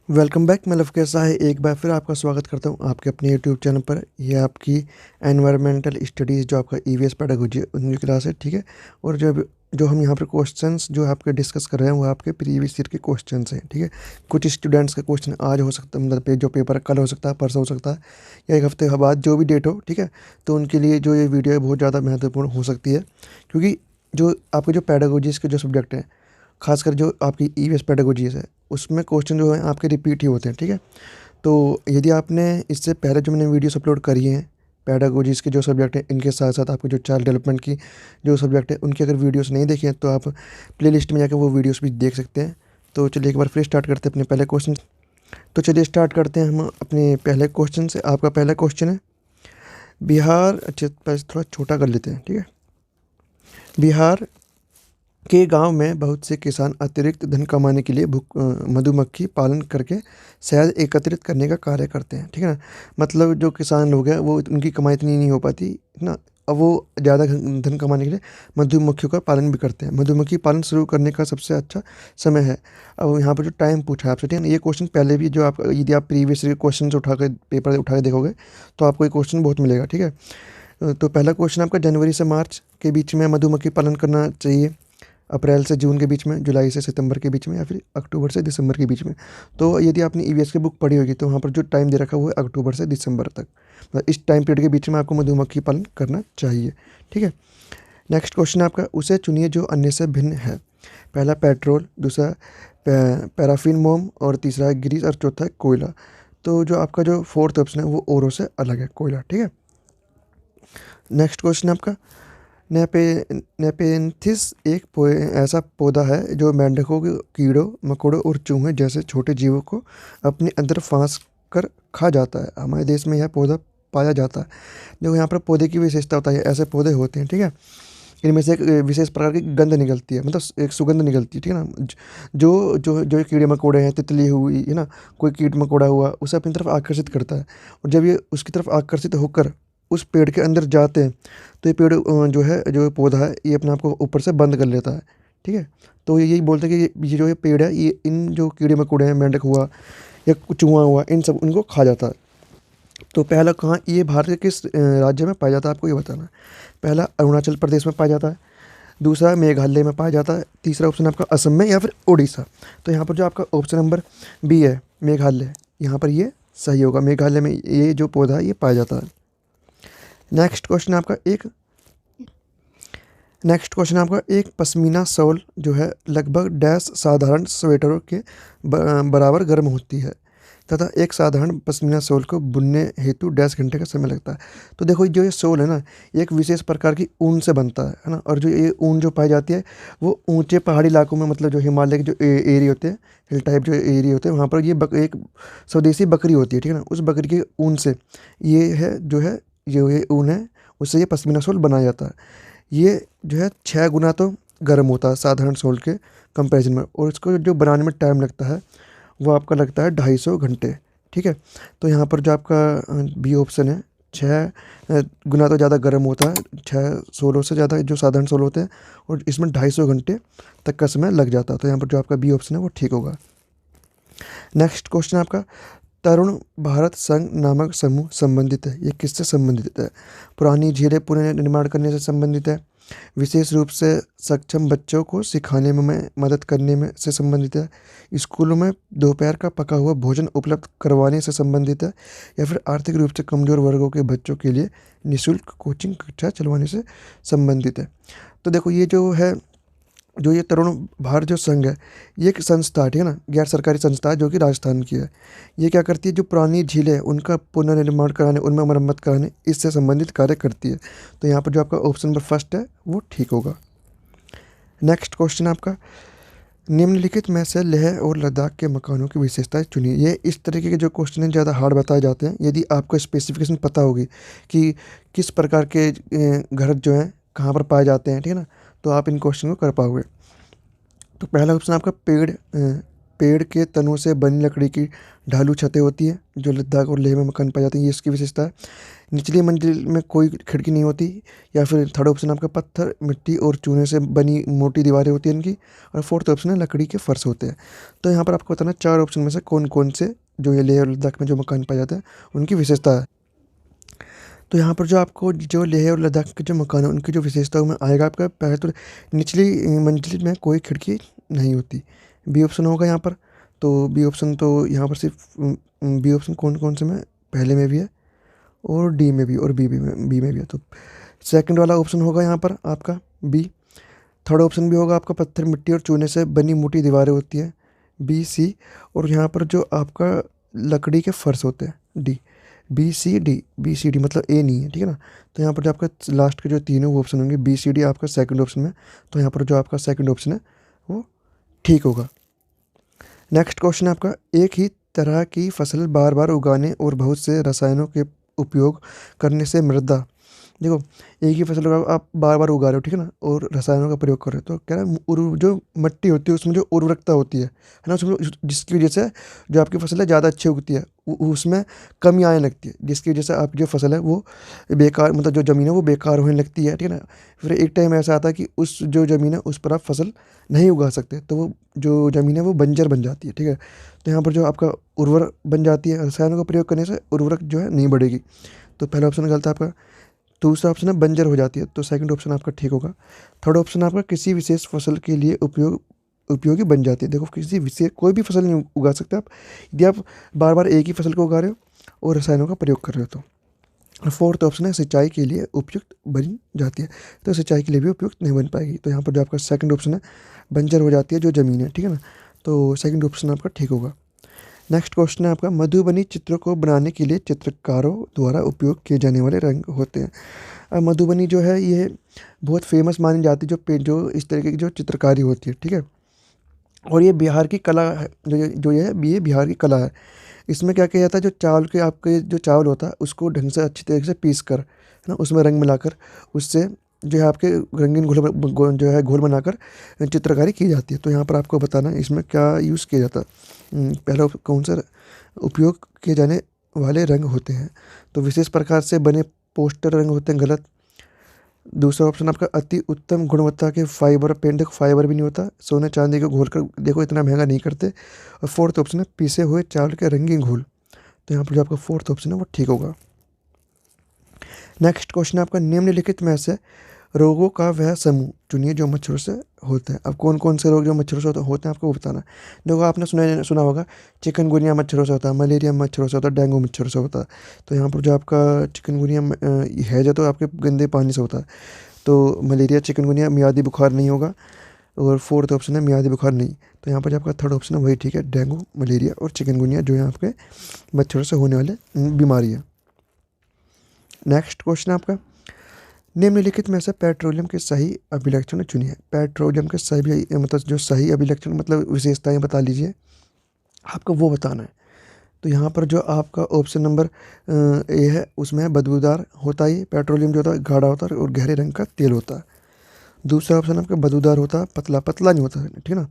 Welcome back. मैं love कैसा है, एक बार फिर आपका स्वागत करता हूँ आपके अपने यूट्यूब चैनल पर। ये आपकी एनवायरमेंटल स्टडीज़ जो आपका ईवीएस पेडागोजी है उनकी क्लास है, ठीक है। और जो हम यहाँ पर क्वेश्चंस जो आपके डिस्कस कर रहे हैं वो आपके प्रीवियस ईयर के क्वेश्चंस हैं, ठीक है। कुछ स्टूडेंट्स का क्वेश्चन आज हो सकता है, मतलब जो पेपर कल हो सकता है, परसों हो सकता है, या एक हफ्ते बाद, जो भी डेट हो, ठीक है। तो उनके लिए जो ये वीडियो है बहुत ज़्यादा महत्वपूर्ण हो सकती है, क्योंकि जो आपके जो पेडागोजीज़ के जो सब्जेक्ट हैं, खासकर जो आपकी ईवीएस पेडागोजीज़ है, उसमें क्वेश्चन जो है आपके रिपीट ही होते हैं, ठीक है। तो यदि आपने इससे पहले जो मैंने वीडियोस अपलोड करी हैं पेडागोजीज़ के जो सब्जेक्ट हैं, इनके साथ साथ आपके जो चाइल्ड डेवलपमेंट की जो सब्जेक्ट है, उनकी अगर वीडियोस नहीं देखे हैं तो आप प्लेलिस्ट में जाकर वो वीडियोस भी देख सकते हैं। तो चलिए एक बार फिर स्टार्ट करते हैं अपने पहले क्वेश्चन। तो चलिए स्टार्ट करते हैं हम अपने पहले क्वेश्चन से। आपका पहला क्वेश्चन है बिहार, अच्छा पहले थोड़ा छोटा कर लेते हैं, ठीक है। बिहार के गांव में बहुत से किसान अतिरिक्त धन कमाने के लिए मधुमक्खी पालन करके शहद एकत्रित करने का कार्य करते हैं, ठीक है ना। मतलब जो किसान लोग हैं वो उनकी कमाई इतनी नहीं हो पाती है ना, अब वो ज़्यादा धन कमाने के लिए मधुमक्खियों का पालन भी करते हैं। मधुमक्खी पालन शुरू करने का सबसे अच्छा समय है। अब यहाँ पर जो टाइम पूछा है आपसे, ठीक है ना, ये क्वेश्चन पहले भी जो आप यदि आप प्रीवियस क्वेश्चन उठा के पेपर उठा के देखोगे तो आपको ये क्वेश्चन बहुत मिलेगा, ठीक है। तो पहला क्वेश्चन आपका जनवरी से मार्च के बीच में मधुमक्खी पालन करना चाहिए, अप्रैल से जून के बीच में, जुलाई से सितंबर के बीच में, या फिर अक्टूबर से दिसंबर के बीच में। तो यदि आपने ईवीएस की बुक पढ़ी होगी तो वहाँ पर जो टाइम दे रखा है वो है अक्टूबर से दिसंबर तक, मतलब इस टाइम पीरियड के बीच में आपको मधुमक्खी पालन करना चाहिए, ठीक है। नेक्स्ट क्वेश्चन आपका, उसे चुनिए जो अन्य से भिन्न है। पहला पेट्रोल, दूसरा पैराफिन मोम, और तीसरा है ग्रीस, और चौथा है कोयला। तो जो आपका जो फोर्थ ऑप्शन है वो औरों से अलग है, कोयला, ठीक है। नेक्स्ट क्वेश्चन आपका, नेपे नेपेंथिस एक ऐसा पौधा है जो मेंढकों के कीड़ों मकोड़ों और चूहे जैसे छोटे जीवों को अपने अंदर फांस कर खा जाता है। हमारे देश में यह पौधा पाया जाता है। देखो यहाँ पर पौधे की विशेषता होता है, ऐसे पौधे होते हैं, ठीक है। इनमें से एक विशेष प्रकार की गंध निकलती है, मतलब एक सुगंध निकलती है, ठीक है ना। जो जो जो कीड़े मकोड़े हैं, तितली हुई है ना, कोई कीट मकोड़ा हुआ, उसे अपनी तरफ आकर्षित करता है। और जब ये उसकी तरफ आकर्षित होकर उस पेड़ के अंदर जाते हैं तो ये पेड़ जो है, जो पौधा है, ये अपने आप को ऊपर से बंद कर लेता है, ठीक है। तो ये यही बोलते हैं कि ये जो ये पेड़ है, ये इन जो कीड़े मकोड़े हैं, मेंढक हुआ या चूहा हुआ, इन सब उनको खा जाता है। तो पहला कहाँ ये भारत के किस राज्य में पाया जाता है, आपको ये बताना है। पहला अरुणाचल प्रदेश में पाया जाता है, दूसरा मेघालय में पाया जाता है, तीसरा ऑप्शन आपका असम में या फिर उड़ीसा। तो यहाँ पर जो आपका ऑप्शन नंबर बी है, मेघालय, यहाँ पर ये सही होगा। मेघालय में ये जो पौधा है ये पाया जाता है। नेक्स्ट क्वेश्चन आपका एक नेक्स्ट क्वेश्चन आपका, एक पश्मीना शॉल जो है लगभग डैश साधारण स्वेटरों के बराबर गर्म होती है, तथा एक साधारण पश्मीना शॉल को बुनने हेतु डैश घंटे का समय लगता है। तो देखो जो ये शॉल है ना, ये एक विशेष प्रकार की ऊन से बनता है ना। और जो ये ऊन जो पाई जाती है वो ऊंचे पहाड़ी इलाकों में, मतलब जो हिमालय के जो एरिया होते हैं, हिल टाइप जो एरिया होते हैं, वहाँ पर ये एक स्वदेशी बकरी होती है, ठीक है ना। उस बकरी के ऊन से ये है जो है, ये ऊन है, उससे ये पश्मीना शॉल बनाया जाता है। ये जो है 6 गुना तो गर्म होता है साधारण शॉल के कंपैरिजन में, और इसको जो बनाने में टाइम लगता है वो आपका लगता है 250 घंटे, ठीक है। तो यहाँ पर जो आपका बी ऑप्शन है, 6 गुना तो ज़्यादा गर्म होता है, 6 शॉलों से ज़्यादा जो साधारण शॉल होते हैं, और इसमें 250 घंटे तक का समय लग जाता है। तो यहाँ पर जो आपका बी ऑप्शन है वो ठीक होगा। नेक्स्ट क्वेश्चन आपका, तरुण भारत संघ नामक समूह संबंधित है, ये किससे संबंधित है। पुरानी झीलें पुनर्निर्माण करने से संबंधित है, विशेष रूप से सक्षम बच्चों को सिखाने में मदद करने में से संबंधित है, स्कूलों में दोपहर का पका हुआ भोजन उपलब्ध करवाने से संबंधित है, या फिर आर्थिक रूप से कमजोर वर्गों के बच्चों के लिए निःशुल्क कोचिंग कक्षा चलवाने से संबंधित है। तो देखो ये जो है, जो ये तरुण भारत जो संघ है, ये एक संस्था है, ठीक है ना, गैर सरकारी संस्था है जो कि राजस्थान की है। ये क्या करती है, जो पुरानी झीलें हैं उनका पुनर्निर्माण कराने, उनमें मरम्मत कराने, इससे संबंधित कार्य करती है। तो यहाँ पर जो आपका ऑप्शन नंबर फर्स्ट है वो ठीक होगा। नेक्स्ट क्वेश्चन आपका, निम्नलिखित में से लेह और लद्दाख के मकानों की विशेषताएं चुनिए। ये इस तरीके के जो क्वेश्चन हैं ज़्यादा हार्ड बताए जाते हैं। यदि आपको स्पेसिफिकेशन पता होगी कि किस प्रकार के घर जो हैं कहाँ पर पाए जाते हैं, ठीक है ना, तो आप इन क्वेश्चन को कर पाओगे। तो पहला ऑप्शन आपका पेड़ पेड़ के तनों से बनी लकड़ी की ढालू छतें होती है जो लद्दाख और लेह में मकान पाए जाते हैं, ये इसकी विशेषता है। निचली मंजिल में कोई खिड़की नहीं होती। या फिर थर्ड ऑप्शन आपका पत्थर, मिट्टी और चूने से बनी मोटी दीवारें होती हैं इनकी। और फोर्थ ऑप्शन है लकड़ी के फर्श होते हैं। तो यहाँ पर आपको बताना 4 ऑप्शन में से कौन कौन से जो ये लेह और लद्दाख में जो मकान पाए जाते हैं उनकी विशेषता है। तो यहाँ पर जो आपको जो लेह और लद्दाख के जो मकान है उनकी जो विशेषताओं में आएगा आपका, पहले तो निचली मंजिल में कोई खिड़की नहीं होती, बी ऑप्शन होगा यहाँ पर। तो बी ऑप्शन तो यहाँ पर सिर्फ बी ऑप्शन कौन कौन से में, पहले में भी है और डी में भी और बी में भी है। तो सेकंड वाला ऑप्शन होगा यहाँ पर आपका बी। थर्ड ऑप्शन भी होगा आपका पत्थर, मिट्टी और चूने से बनी मोटी दीवारें होती हैं, बी सी। और यहाँ पर जो आपका लकड़ी के फर्श होते हैं, डी। बी सी डी मतलब ए नहीं है, ठीक है ना। तो यहाँ पर जो आपका लास्ट के जो तीनों वो ऑप्शन होंगे बी सी डी आपका सेकंड ऑप्शन में। तो यहाँ पर जो आपका सेकंड ऑप्शन है वो ठीक होगा। नेक्स्ट क्वेश्चन है आपका, एक ही तरह की फसल बार बार उगाने और बहुत से रसायनों के उपयोग करने से मृदा, देखो एक ही फसल आप बार बार उगा रहे हो, ठीक है ना, और रसायनों का प्रयोग कर रहे हो, तो क्या है जो मिट्टी होती है उसमें जो उर्वरकता होती है ना, उसमें जिसकी वजह से जो आपकी फसल है ज़्यादा अच्छी उगती है, उसमें कमी आने लगती है, जिसकी वजह से आपकी जो फसल है वो बेकार, मतलब जो ज़मीन है वो बेकार होने लगती है, ठीक है ना। फिर एक टाइम ऐसा आता है कि उस जो ज़मीन है उस पर आप फसल नहीं उगा सकते, तो वो जो ज़मीन है वो बंजर बन जाती है, ठीक है। तो यहाँ पर जो आपका उर्वर बन जाती है, रसायनों का प्रयोग करने से उर्वरक जो है नहीं बढ़ेगी। तो पहला ऑप्शन गलत है आपका। दूसरा ऑप्शन है बंजर हो जाती है, तो सेकंड ऑप्शन आपका ठीक होगा। थर्ड ऑप्शन आपका किसी विशेष फसल के लिए उपयोगी बन जाती है। देखो किसी विशेष कोई भी फसल नहीं उगा सकते आप यदि आप बार बार एक ही फसल को उगा रहे हो और रसायनों का प्रयोग कर रहे हो। तो फोर्थ ऑप्शन है सिंचाई के लिए उपयुक्त बन जाती है, तो सिंचाई के लिए भी उपयुक्त नहीं बन पाएगी। तो यहाँ पर जो आपका सेकंड ऑप्शन है बंजर हो जाती है जो ज़मीन है, ठीक है ना। तो सेकंड ऑप्शन आपका ठीक होगा। नेक्स्ट क्वेश्चन है आपका, मधुबनी चित्रों को बनाने के लिए चित्रकारों द्वारा उपयोग किए जाने वाले रंग होते हैं। मधुबनी जो है ये बहुत फेमस मानी जाती है, जो इस तरीके की जो चित्रकारी होती है, ठीक है। और ये बिहार की कला है, जो ये बिहार की कला है। इसमें क्या किया जाता है, जो चावल के आपके जो चावल होता है उसको ढंग से अच्छी तरीके से पीस कर, है ना, उसमें रंग मिलाकर उससे जो है आपके रंगीन जो है घोल बनाकर चित्रकारी की जाती है। तो यहाँ पर आपको बताना है इसमें क्या यूज़ किया जाता है। पहला कौन सा उपयोग किए जाने वाले रंग होते हैं, तो विशेष प्रकार से बने पोस्टर रंग होते हैं, गलत। दूसरा ऑप्शन आपका अति उत्तम गुणवत्ता के फाइबर, पेंट देखो फाइबर भी नहीं होता, सोने चांदी को घोल कर देखो इतना महंगा नहीं करते। और फोर्थ ऑप्शन है पीसे हुए चावल के रंगीन घोल। तो यहाँ पर जो आपका फोर्थ ऑप्शन है वो ठीक होगा। नेक्स्ट क्वेश्चन आपका, निम्नलिखित में से रोगों का वह समूह चुनिए जो मच्छरों से होते हैं। अब कौन कौन से रोग जो मच्छरों से होते हैं आपको वो बताना है। देखो आपने सुना होगा चिकनगुनिया मच्छरों से होता है, मलेरिया मच्छरों से होता है, डेंगू मच्छरों से होता है। तो यहाँ पर जो आपका चिकनगुनिया है जो तो आपके गंदे पानी से होता है, तो मलेरिया चिकनगुनिया मियादी बुखार नहीं होगा। और फोर्थ ऑप्शन है मियादी बुखार नहीं। तो यहाँ पर जो आपका थर्ड ऑप्शन है वही ठीक है, डेंगू, मलेरिया और चिकनगुनिया जो है आपके मच्छरों से होने वाले बीमारी है। नेक्स्ट क्वेश्चन आपका, निम्नलिखित में से पेट्रोलियम के सही अभिलक्षण चुनिए। पेट्रोलियम के सही मतलब जो सही अभिलक्षण मतलब विशेषताएं बता लीजिए, आपको वो बताना है। तो यहाँ पर जो आपका ऑप्शन नंबर ए है उसमें बदबूदार होता है, पेट्रोलियम जो होता है गाढ़ा होता है और गहरे रंग का तेल होता है। दूसरा ऑप्शन आपका बदबूदार होता है, पतला पतला नहीं होता है, ठीक है ना,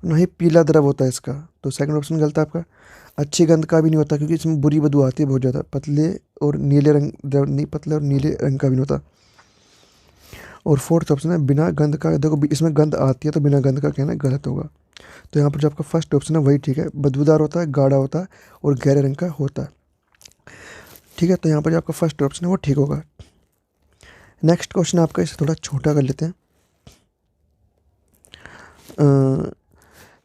ना ही पीला द्रव होता है इसका। तो सेकंड ऑप्शन गलत है आपका। अच्छी गंध का भी नहीं होता क्योंकि इसमें बुरी बदबू आती है बहुत ज़्यादा। पतले और नीले रंग द्रव नहीं, पतले और नीले रंग का भी नहीं होता। और फोर्थ ऑप्शन है बिना गंध का, देखो इसमें गंध आती है तो बिना गंध का कहना गलत होगा। तो यहाँ पर जो आपका फर्स्ट ऑप्शन है वही ठीक है, बदबूदार होता है, गाढ़ा होता है और गहरे रंग का होता है, ठीक है। तो यहाँ पर जो आपका फर्स्ट ऑप्शन है वो ठीक होगा। नेक्स्ट क्वेश्चन आपका इसे थोड़ा छोटा कर लेते हैं।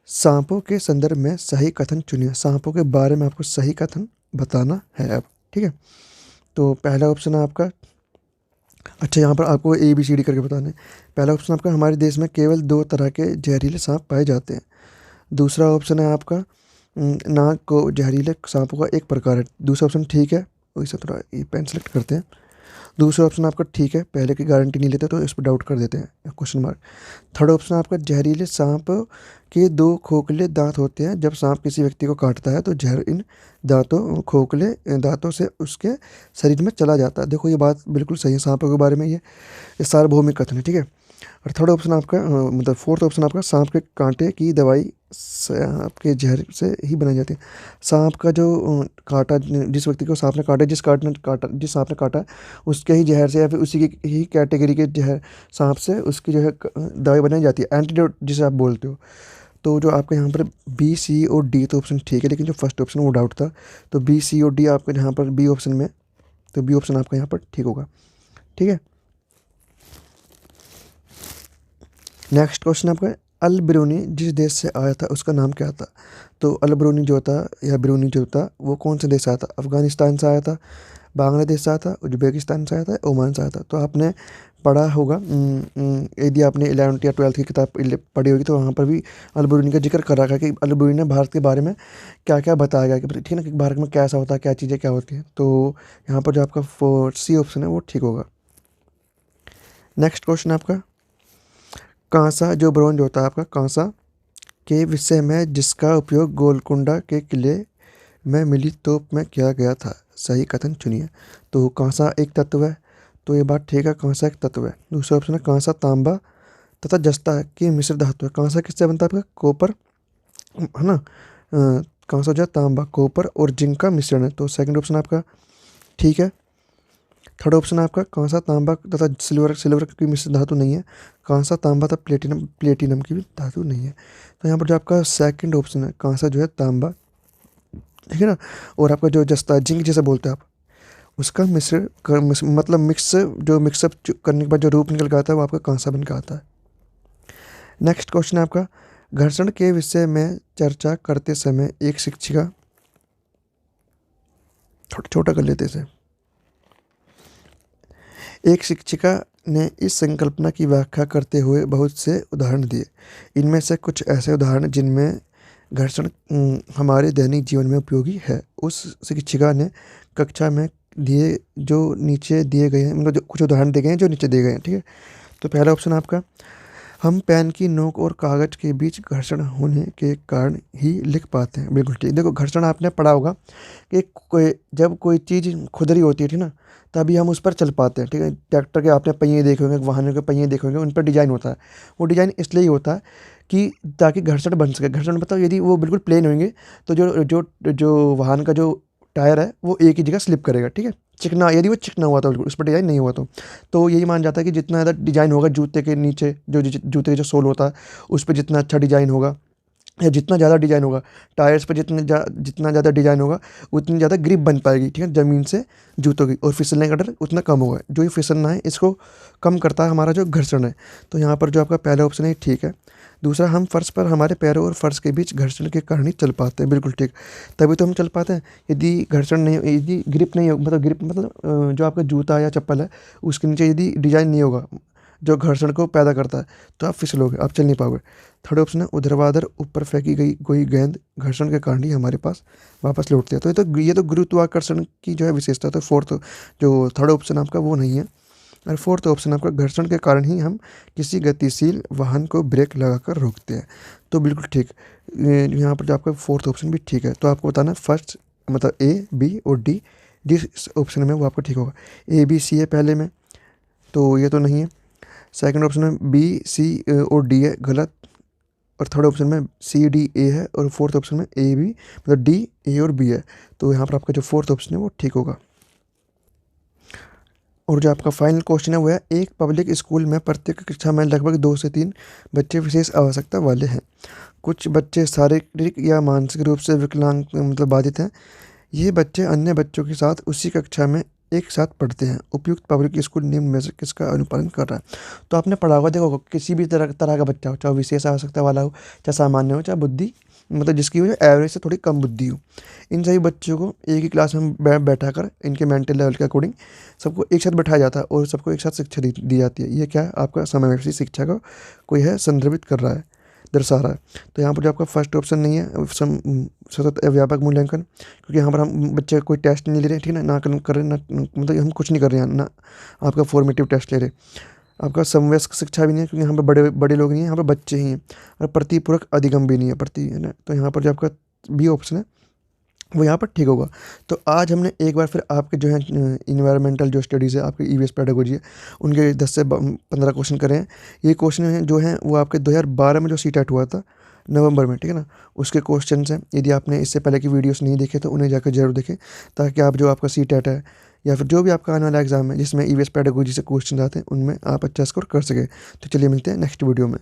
सांपों के संदर्भ में सही कथन चुनिए। सांपों के बारे में आपको सही कथन बताना है अब, ठीक है। तो पहला ऑप्शन है आपका, अच्छा यहाँ पर आपको ABCD करके बताना है। पहला ऑप्शन आपका, हमारे देश में केवल 2 तरह के जहरीले सांप पाए जाते हैं। दूसरा ऑप्शन है आपका, नाग को जहरीले सांपों का एक प्रकार है। दूसरा ऑप्शन ठीक है, वैसे थोड़ा ये पेन सेलेक्ट करते हैं। दूसरा ऑप्शन आपका ठीक है, पहले की गारंटी नहीं लेते तो इस पर डाउट कर देते हैं, क्वेश्चन मार्क। थर्ड ऑप्शन आपका, जहरीले सांप के 2 खोखले दांत होते हैं, जब सांप किसी व्यक्ति को काटता है तो जहर इन खोखले दांतों से उसके शरीर में चला जाता है। देखो ये बात बिल्कुल सही है, सांपों के बारे में ये सार्वभौमिक कथन है, ठीक है। और थर्ड ऑप्शन आपका मतलब फोर्थ ऑप्शन आपका, सांप के कांटे की दवाई सांप के जहर से ही बनाई जाती है। सांप का जो काटा, जिस व्यक्ति को सांप ने काटा, जिस सांप ने काटा, उसके ही जहर से या फिर उसी की ही कैटेगरी के जहर सांप से उसकी जो है दवाई बनाई जाती है, एंटीडोट जिसे आप बोलते हो। तो जो आपका यहाँ पर बी, सी और डी तो ऑप्शन ठीक है, लेकिन जो फर्स्ट ऑप्शन वो डाउट था। तो बी, सी और डी आपका यहाँ पर बी ऑप्शन में, तो बी ऑप्शन आपका यहाँ पर ठीक होगा। ठीक है। नेक्स्ट क्वेश्चन आपका, अल बिरूनी जिस देश से आया था उसका नाम क्या था? तो अल बिरूनी जो था या बिरूनी जो था वो कौन से देश से आया था? अफ़गानिस्तान से आया था, बांग्लादेश से आया था, उज्बेकिस्तान से आया था, ओमान से आया था। तो आपने पढ़ा होगा, यदि आपने 11th या 12th की किताब पढ़ी होगी तो वहाँ पर भी अल बिरूनी का जिक्र कर रखा है कि अल बिरूनी ने भारत के बारे में क्या क्या बताया गया, कि ठीक है ना, कि भारत में कैसा होता है, क्या चीज़ें क्या होती हैं। तो यहाँ पर जो आपका सी ऑप्शन है वो ठीक होगा। नेक्स्ट क्वेश्चन आपका, कांसा जो ब्रोंज होता है आपका, कांसा के विषय में जिसका उपयोग गोलकुंडा के किले में मिली तोप में किया गया था, सही कथन चुनिए। तो कांसा एक तत्व है, तो ये बात ठीक है, कांसा एक तत्व है। दूसरा ऑप्शन है कांसा तांबा तथा जस्ता की मिश्र धातु है। कांसा किससे बनता है आपका? कॉपर, है ना। कांसा जो है तांबा, कॉपर और जिंक का मिश्रण है। तो सेकंड ऑप्शन आपका ठीक है। थर्ड ऑप्शन आपका कांसा तांबा तथा सिल्वर, सिल्वर की मिश्र धातु नहीं है। कांसा तांबा तथा प्लेटिनम, प्लेटिनम की भी धातु नहीं है। तो यहाँ पर जो आपका सेकंड ऑप्शन है कांसा जो है तांबा, ठीक है ना। और आपका जो जस्ता, जिंक जैसे बोलते हैं आप, उसका मतलब मिक्सअप करने के बाद जो रूप निकल के आता है वो आपका कांसा बन के आता है। नेक्स्ट क्वेश्चन है आपका, घर्षण के विषय में चर्चा करते समय एक शिक्षिका, थोड़ा छोटा कर लेते इसे, एक शिक्षिका ने इस संकल्पना की व्याख्या करते हुए बहुत से उदाहरण दिए। इनमें से कुछ ऐसे उदाहरण जिनमें घर्षण हमारे दैनिक जीवन में उपयोगी है। उस शिक्षिका ने कक्षा में दिए जो नीचे दिए गए हैं, मतलब जो कुछ उदाहरण दिए गए हैं जो नीचे दिए गए हैं, ठीक है। तो पहला ऑप्शन आपका, हम पेन की नोक और कागज़ के बीच घर्षण होने के कारण ही लिख पाते हैं। बिल्कुल ठीक। देखो, घर्षण आपने पढ़ा होगा कि जब कोई चीज़ खुरदरी होती है, ठीक ना, तभी हम उस पर चल पाते हैं, ठीक है। ट्रैक्टर के आपने पहिए देखे होंगे, वाहनों के पहिए देखे होंगे, उन पर डिजाइन होता है। वो डिजाइन इसलिए ही होता है कि ताकि घर्षण बन सके। घर्षण मतलब यदि वो बिल्कुल प्लेन होंगे तो जो जो जो वाहन का जो टायर है वो एक ही जगह स्लिप करेगा, ठीक है। चिकना, यदि वो चिकना हुआ था बिल्कुल, उस पर डिजाइन नहीं हुआ तो यही मान जाता है कि जितना ज़्यादा डिजाइन होगा जूते के नीचे, जूते का जो सोल होता है उस पर जितना अच्छा डिजाइन होगा, या जितना ज़्यादा डिजाइन होगा टायर्स पर, जितना ज़्यादा डिजाइन होगा उतनी ज़्यादा ग्रिप बन पाएगी, ठीक है, ज़मीन से जूतों की, और फिसलने का डर उतना कम होगा। जो ये फिसलना है इसको कम करता है हमारा जो घर्षण है। तो यहाँ पर जो आपका पहला ऑप्शन है ठीक है। दूसरा, हम फर्श पर हमारे पैरों और फर्श के बीच घर्षण के कारण ही चल पाते हैं। बिल्कुल ठीक, तभी तो हम चल पाते हैं। यदि घर्षण नहीं, यदि ग्रिप नहीं हो, मतलब ग्रिप मतलब जो आपका जूता या चप्पल है उसके नीचे यदि डिजाइन नहीं होगा जो घर्षण को पैदा करता है, तो आप फिसलोगे, आप चल नहीं पाओगे। थर्ड ऑप्शन है, ऊर्ध्वाधर ऊपर फेंकी गई कोई गेंद घर्षण के कारण ही हमारे पास वापस लौटती है। तो ये तो गुरुत्वाकर्षण की जो है विशेषता। तो फोर्थ, जो थर्ड ऑप्शन आपका वो नहीं है। और फोर्थ ऑप्शन आपका, घर्षण के कारण ही हम किसी गतिशील वाहन को ब्रेक लगाकर रोकते हैं। तो बिल्कुल ठीक, यहाँ पर जो आपका फोर्थ ऑप्शन भी ठीक है। तो आपको बताना फर्स्ट, मतलब ए, बी और डी, जिस ऑप्शन में वो आपका ठीक होगा। ए, बी, सी है पहले में, तो ये तो नहीं है। सेकंड ऑप्शन में बी, सी और डी है, गलत। और थर्ड ऑप्शन में सी, डी, ए है। और फोर्थ ऑप्शन में ए, बी, मतलब डी, ए और बी है। तो यहाँ पर आपका जो फोर्थ ऑप्शन है वो ठीक होगा। और जो आपका फाइनल क्वेश्चन है वो है, एक पब्लिक स्कूल में प्रत्येक कक्षा में लगभग 2 से 3 बच्चे विशेष आवश्यकता वाले हैं। कुछ बच्चे शारीरिक या मानसिक रूप से विकलांग, मतलब बाधित हैं। ये बच्चे अन्य बच्चों के साथ उसी कक्षा में एक साथ पढ़ते हैं। उपयुक्त पब्लिक स्कूल निम्न में से किसका अनुपालन कर रहा है? तो आपने पढ़ा होगा, देखो, किसी भी तरह तरह का बच्चा हो, चाहे वो विशेष आवश्यकता वाला हो, चाहे सामान्य हो, चाहे बुद्धि, मतलब जिसकी वजह एवरेज से थोड़ी कम बुद्धि हो, इन सभी बच्चों को एक ही क्लास में बैठा कर इनके मेंटल लेवल के अकॉर्डिंग सबको एक साथ बैठाया जाता है और सबको एक साथ शिक्षा दी जाती है। ये क्या है? आपका समावेशी शिक्षा का कोई है, संदर्भित कर रहा है, दर्शा रहा है। तो यहाँ पर जो आपका फर्स्ट ऑप्शन नहीं है, सतत व्यापक मूल्यांकन, क्योंकि यहाँ पर हम बच्चे कोई टेस्ट नहीं ले रहे, ठीक है ना, कर रहे ना, मतलब हम कुछ नहीं कर रहे हैं ना, आपका फॉर्मेटिव टेस्ट ले रहे। आपका समवयस्क शिक्षा भी नहीं है, क्योंकि यहाँ पर बड़े बड़े लोग नहीं हैं, यहाँ पर बच्चे ही हैं। और प्रतिपूरक अधिगम भी नहीं है, प्रति, है ना। तो यहाँ पर जो आपका बी ऑप्शन है वो यहाँ पर ठीक होगा। तो आज हमने एक बार फिर आपके जो है इन्वायरमेंटल जो स्टडीज़ है, आपके ईवीएस पेडागोजी है, उनके 10 से 15 क्वेश्चन करे हैं। ये क्वेश्चन हैं जो हैं वो आपके 2012 में जो सीटेट हुआ था नवंबर में, ठीक है ना, उसके क्वेश्चन हैं। यदि आपने इससे पहले की वीडियोस नहीं देखे तो उन्हें जाकर जरूर देखें, ताकि आप जो आपका सीटेट है या फिर जो भी आपका आने वाला एग्जाम है जिसमें ईवीएस पेडागोजी से क्वेश्चन आते हैं, उनमें आप अच्छा स्कोर कर सकें। तो चलिए मिलते हैं नेक्स्ट वीडियो में।